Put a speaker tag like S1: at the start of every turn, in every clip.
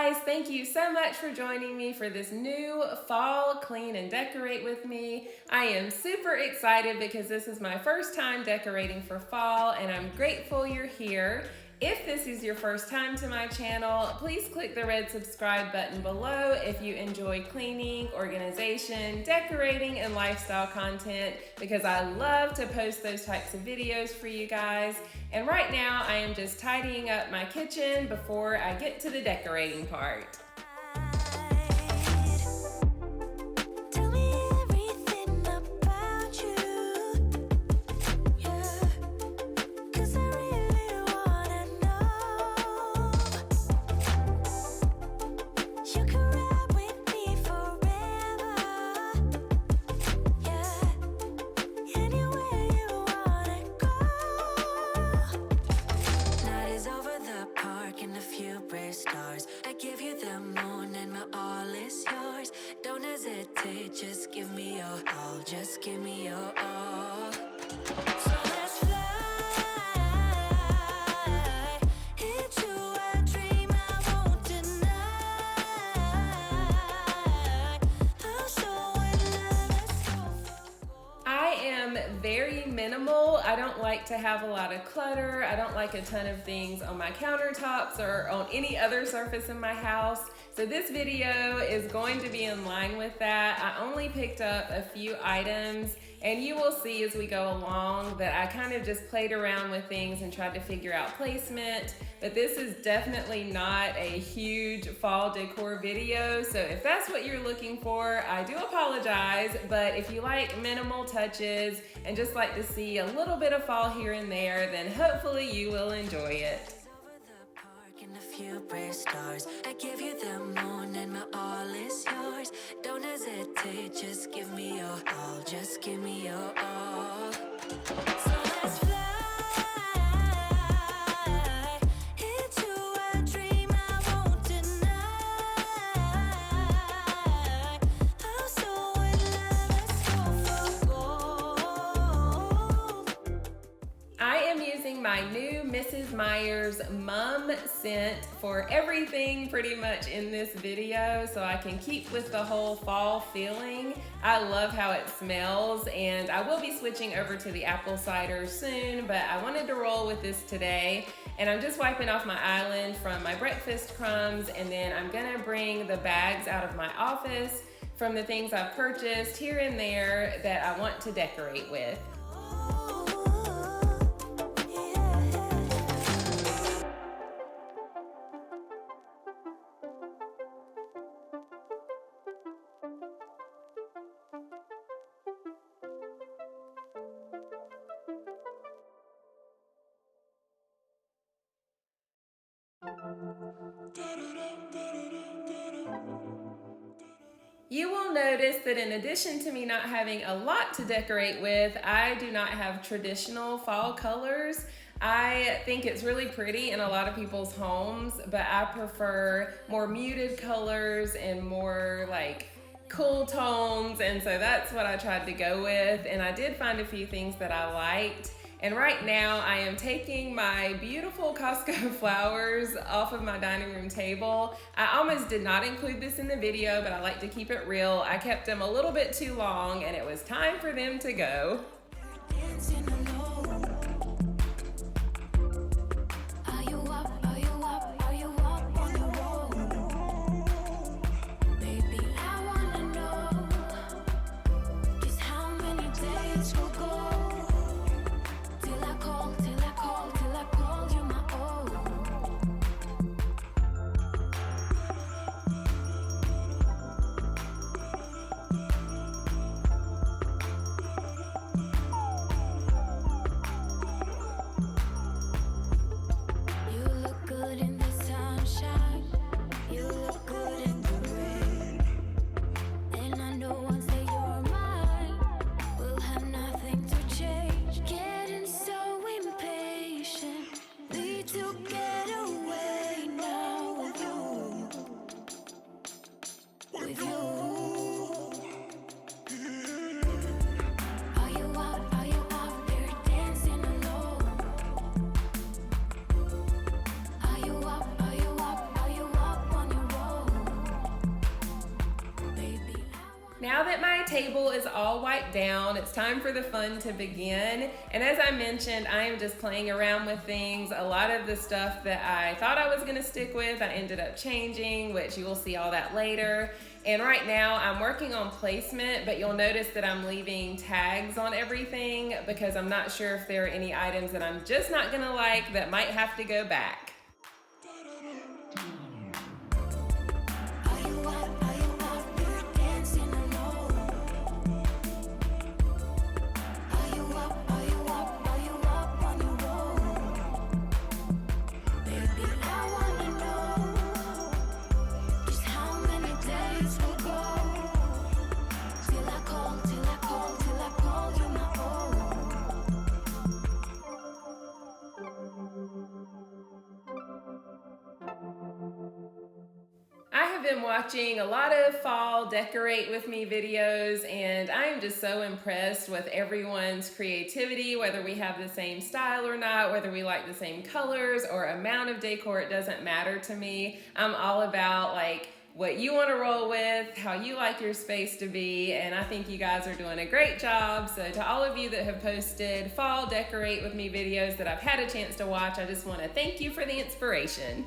S1: guys, thank you so much for joining me for this new fall clean and decorate with me. I am super excited because this is my first time decorating for fall and I'm grateful you're here. If this is your first time to my channel, please click the red subscribe button below if you enjoy cleaning, organization, decorating, and lifestyle content because I love to post those types of videos for you guys. And right now I am just tidying up my kitchen before I get to the decorating part.
S2: Just give me your all, just give me your all. So let's fly into a dream I won't deny. I'll show it, let's go.
S1: I am very minimal. I don't like to have a lot of clutter. I don't like a ton of things on my countertops or on any other surface in my house. So this video is going to be in line with that. I only picked up a few items and you will see as we go along that I kind of just played around with things and tried to figure out placement. But this is definitely not a huge fall decor video. So if that's what you're looking for, I do apologize. But if you like minimal touches and just like to see a little bit of fall here and there, then hopefully you will enjoy it.
S2: And a few bright stars, I give you the moon and my all is yours. Don't hesitate, just give me your all, just give me your all. So let's fly into a dream I won't deny. I'll show it, let's go for gold.
S1: I am using my new Mrs. Meyer's Mum scent for everything pretty much in this video so I can keep with the whole fall feeling. I love how it smells and I will be switching over to the apple cider soon, but I wanted to roll with this today. And I'm just wiping off my island from my breakfast crumbs, and then I'm gonna bring the bags out of my office from the things I've purchased here and there that I want to decorate with. You will notice that in addition to me not having a lot to decorate with, I do not have traditional fall colors. I think it's really pretty in a lot of people's homes, but I prefer more muted colors and more like cool tones, and so that's what I tried to go with, and I did find a few things that I liked. And right now I am taking my beautiful Costco flowers off of my dining room table. I almost did not include this in the video, but I like to keep it real. I kept them a little bit too long and it was time for them to go. Now that my table is all wiped down, it's time for the fun to begin. And as I mentioned, I am just playing around with things. A lot of the stuff that I thought I was gonna stick with, I ended up changing, which you will see all that later. And right now I'm working on placement, but you'll notice that I'm leaving tags on everything because I'm not sure if there are any items that I'm just not gonna like that might have to go back. I have been watching a lot of fall decorate with me videos, and I am just so impressed with everyone's creativity, whether we have the same style or not, whether we like the same colors or amount of decor, it doesn't matter to me. I'm all about like what you want to roll with, how you like your space to be, and I think you guys are doing a great job. So to all of you that have posted fall decorate with me videos that I've had a chance to watch, I just want to thank you for the inspiration.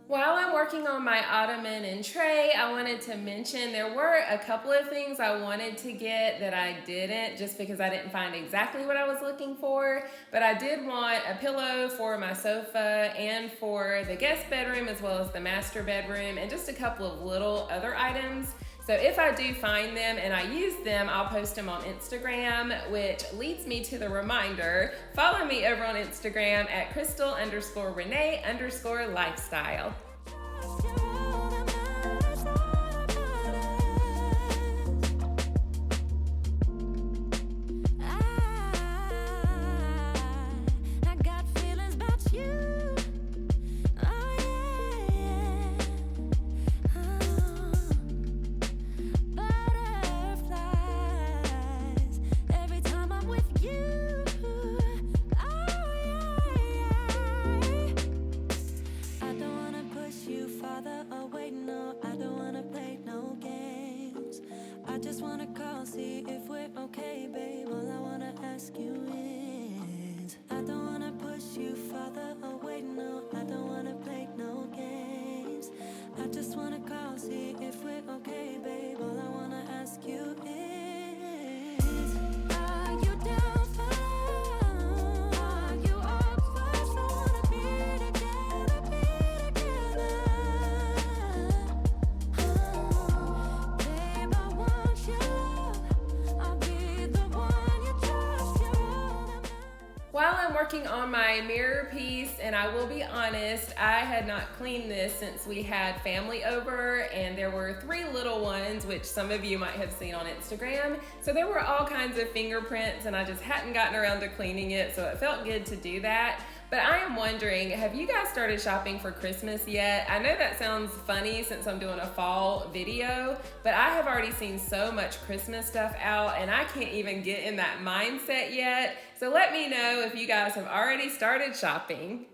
S1: While I'm working on my ottoman and tray, I wanted to mention there were a couple of things I wanted to get that I didn't, just because I didn't find exactly what I was looking for. But I did want a pillow for my sofa and for the guest bedroom as well as the master bedroom, and just a couple of little other items. So if I do find them and I use them, I'll post them on Instagram, which leads me to the reminder, follow me over on Instagram at crystal_renee_lifestyle. While I'm working on my mirror piece, and I will be honest, I had not cleaned this since we had family over, and there were 3 little ones, which some of you might have seen on Instagram. So there were all kinds of fingerprints, and I just hadn't gotten around to cleaning it, so it felt good to do that. But I am wondering, have you guys started shopping for Christmas yet? I know that sounds funny since I'm doing a fall video, but I have already seen so much Christmas stuff out and I can't even get in that mindset yet. So let me know if you guys have already started shopping.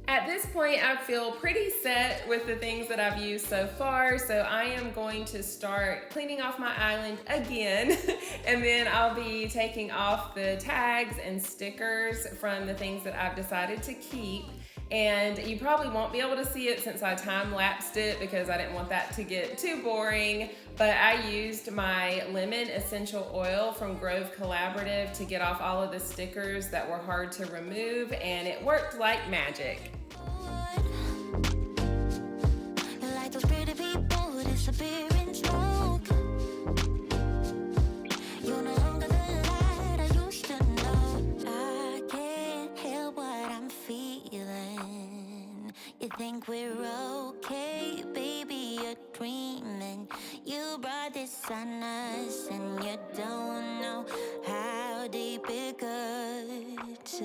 S1: At this point, I feel pretty set with the things that I've used so far, so I am going to start cleaning off my island again, and then I'll be taking off the tags and stickers from the things that I've decided to keep. And you probably won't be able to see it since I time-lapsed it because I didn't want that to get too boring. But I used my lemon essential oil from Grove Collaborative to get off all of the stickers that were hard to remove, and it worked like magic.
S2: Like those pretty people disappear in smoke. You're no longer the light I used to know. I can't help what I'm feeling. You think we're okay, baby, you're dreaming. You brought this on us and you don't know how deep it cuts.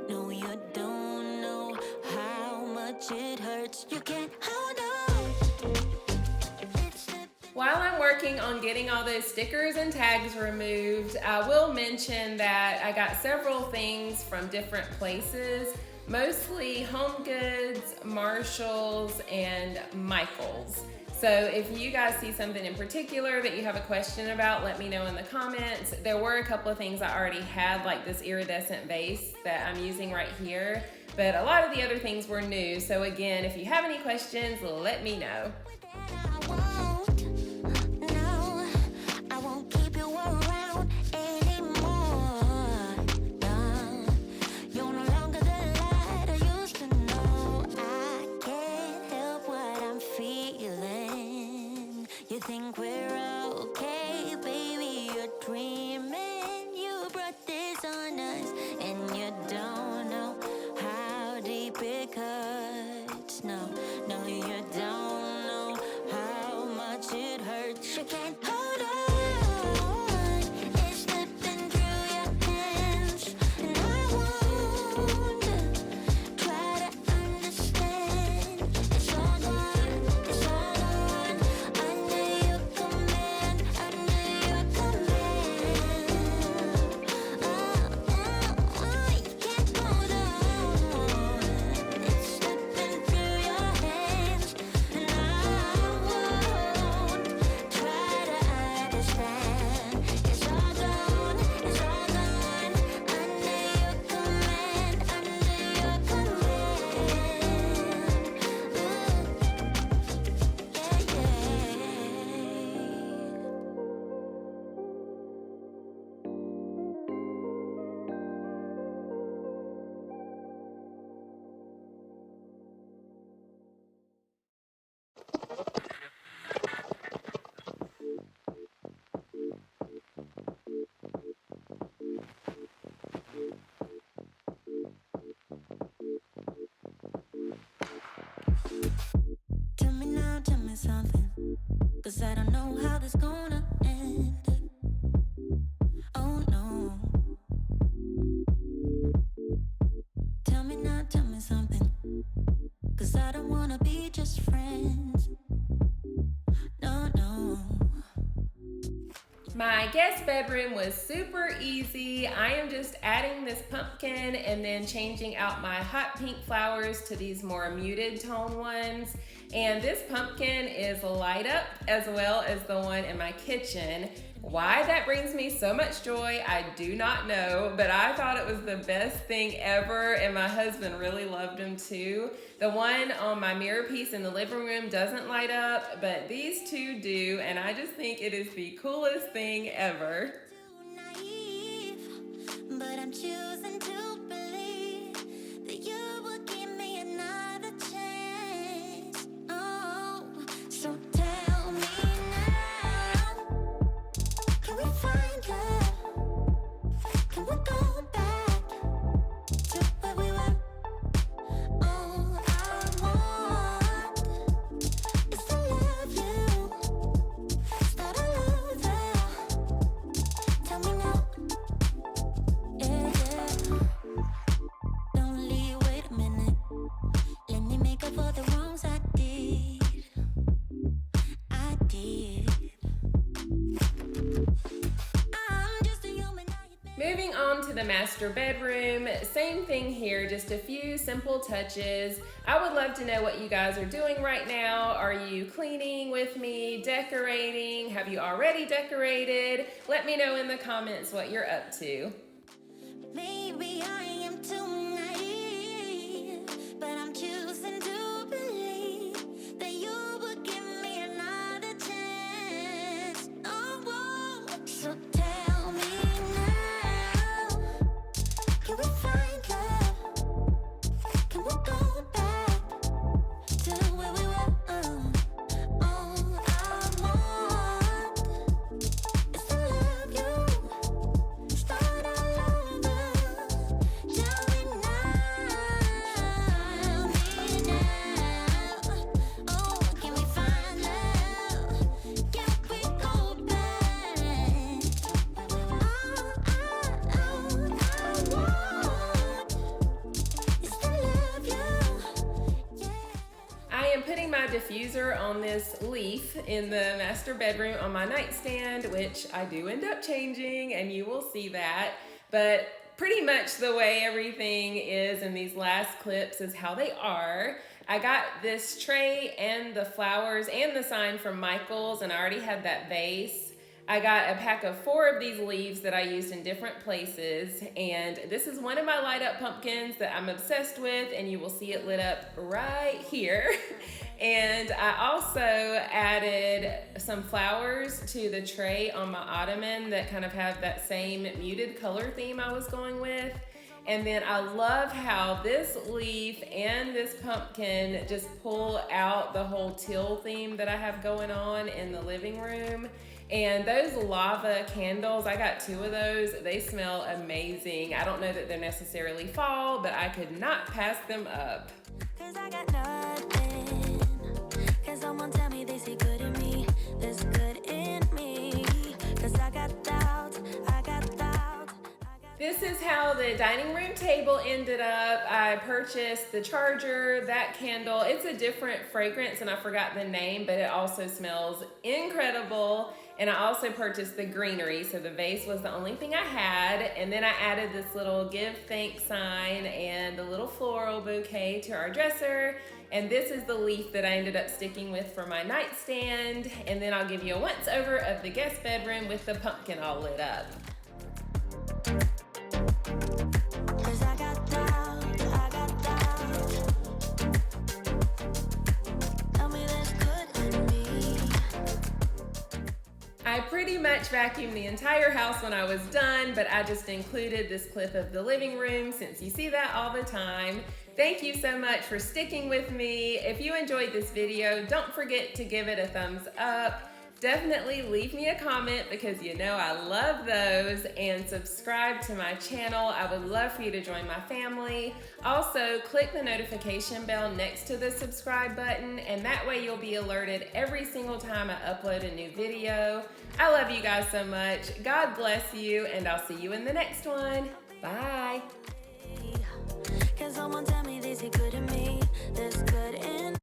S2: No, you don't know how much it hurts. You can't hold on.
S1: While I'm working on getting all those stickers and tags removed, I will mention that I got several things from different places, mostly Home Goods, Marshalls, and Michaels. So if you guys see something in particular that you have a question about, let me know in the comments. There were a couple of things I already had, like this iridescent vase that I'm using right here, but a lot of the other things were new. So again, if you have any questions, let me know.
S2: You think we're okay, baby, you're dreaming. You brought this on us and you don't know how deep it cuts. No, no, you don't know how much it hurts. You can't hold on. It's slipping through your hands and I won't try to understand. It's all gone, it's all gone. Under your command, under your command. You can't hold on. It's slipping through your hands and I won't try to understand. It's all gone, it's all gone. Under your command, under your command. Tell me now, tell me something, 'cause I don't know how this gonna end. Oh no. Tell me now, tell me something, 'cause I don't wanna be just friends. No, no.
S1: My guest bedroom was super easy. I am just adding this pumpkin and then changing out my hot pink flowers to these more muted tone ones. And this pumpkin is light up as well as the one in my kitchen. Why that brings me so much joy, I do not know, but I thought it was the best thing ever, and my husband really loved them too. The one on my mirror piece in the living room doesn't light up, but these two do, and I just think it is the coolest thing ever.
S2: Too naive, but I'm choosing to believe that you will give me another chance. Oh, so tell me now, can we find love? Can we go back to where we were? All I want is to love you, start all over. Tell me now, yeah, yeah. Don't leave, wait a minute. Let me make up for the wrongs I did. I did. I'm just a human.
S1: Moving on to the master bedroom, same thing here, just a few simple touches. I would love to know what you guys are doing right now. Are you cleaning with me, decorating? Have you already decorated? Let me know in the comments what you're up to.
S2: Maybe I am too naive, but I'm
S1: diffuser on this leaf in the master bedroom on my nightstand, which I do end up changing, and you will see that. But pretty much the way everything is in these last clips is how they are. I got this tray and the flowers and the sign from Michael's, and I already had that vase. I got a pack of 4 of these leaves that I used in different places, and this is one of my light up pumpkins that I'm obsessed with, and you will see it lit up right here. And I also added some flowers to the tray on my ottoman that kind of have that same muted color theme I was going with. And then I love how this leaf and this pumpkin just pull out the whole teal theme that I have going on in the living room. And those lava candles, I got 2 of those. They smell amazing. I don't know that they're necessarily fall, but I could not pass them up.
S2: 'Cause I got nothing. Can someone tell me they see good in me? There's good in me. 'Cause I got doubts, I got doubts.
S1: This is how the dining room table ended up. I purchased the charger, that candle. It's a different fragrance and I forgot the name, but it also smells incredible. And I also purchased the greenery, so the vase was the only thing I had. And then I added this little give thanks sign and the little floral bouquet to our dresser. And this is the leaf that I ended up sticking with for my nightstand. And then I'll give you a once over of the guest bedroom with the pumpkin all lit up.
S2: 'Cause I got doubts, I got doubts. Tell me there's good in me.
S1: I pretty much vacuumed the entire house when I was done, but I just included this clip of the living room since you see that all the time. Thank you so much for sticking with me. If you enjoyed this video, don't forget to give it a thumbs up. Definitely leave me a comment because you know I love those, and subscribe to my channel. I would love for you to join my family. Also, click the notification bell next to the subscribe button, and that way you'll be alerted every single time I upload a new video. I love you guys so much. God bless you, and I'll see you in the next one. Bye.
S2: Can someone tell me they see good in me? There's good in